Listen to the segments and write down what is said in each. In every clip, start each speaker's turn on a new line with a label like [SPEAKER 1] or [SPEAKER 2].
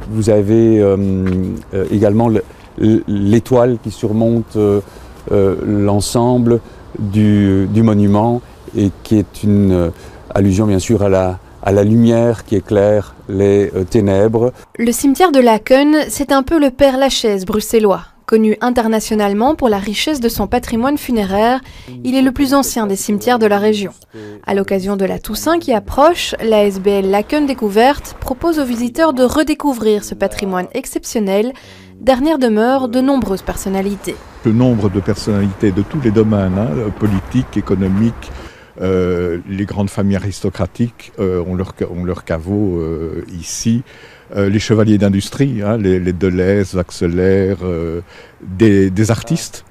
[SPEAKER 1] Vous avez également l'étoile qui surmonte l'ensemble du monument et qui est une allusion bien sûr à la lumière qui éclaire les ténèbres.
[SPEAKER 2] Le cimetière de Laken, c'est un peu le Père Lachaise bruxellois. Connu internationalement pour la richesse de son patrimoine funéraire, il est le plus ancien des cimetières de la région. À l'occasion de la Toussaint qui approche, l'ASBL Laken Découverte propose aux visiteurs de redécouvrir ce patrimoine exceptionnel, dernière demeure de nombreuses personnalités.
[SPEAKER 3] Le nombre de personnalités de tous les domaines, politiques, économiques, les grandes familles aristocratiques ont leur caveau ici. Les chevaliers d'industrie, les Deleuze, Axelaire, des artistes.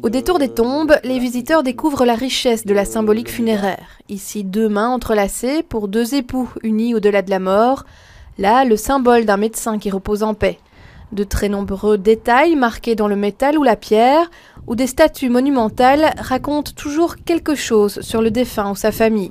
[SPEAKER 2] Au détour des tombes, les visiteurs découvrent la richesse de la symbolique funéraire. Ici, 2 mains entrelacées pour 2 époux unis au-delà de la mort. Là, le symbole d'un médecin qui repose en paix. De très nombreux détails marqués dans le métal ou la pierre, ou des statues monumentales racontent toujours quelque chose sur le défunt ou sa famille,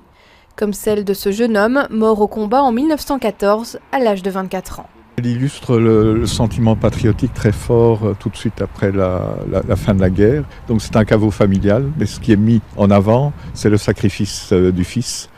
[SPEAKER 2] comme celle de ce jeune homme mort au combat en 1914 à l'âge de 24 ans.
[SPEAKER 3] Elle illustre le sentiment patriotique très fort tout de suite après la fin de la guerre. Donc c'est un caveau familial, mais ce qui est mis en avant, c'est le sacrifice du fils,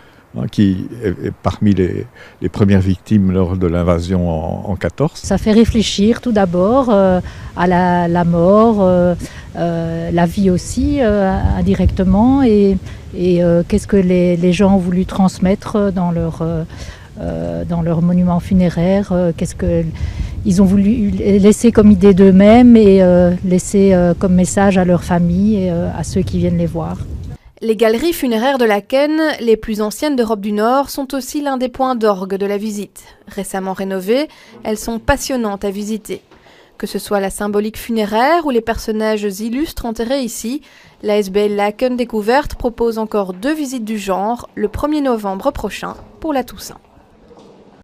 [SPEAKER 3] qui est parmi les premières victimes lors de l'invasion en 14.
[SPEAKER 4] Ça fait réfléchir tout d'abord à la mort, la vie aussi indirectement et qu'est-ce que les gens ont voulu transmettre dans leur monument funéraire, qu'est-ce qu'ils ont voulu laisser comme idée d'eux-mêmes et laisser comme message à leur famille et à ceux qui viennent les voir.
[SPEAKER 2] Les galeries funéraires de Laken, les plus anciennes d'Europe du Nord, sont aussi l'un des points d'orgue de la visite. Récemment rénovées, elles sont passionnantes à visiter. Que ce soit la symbolique funéraire ou les personnages illustres enterrés ici, l'ASBL Laken Découverte propose encore 2 visites du genre le 1er novembre prochain pour la Toussaint.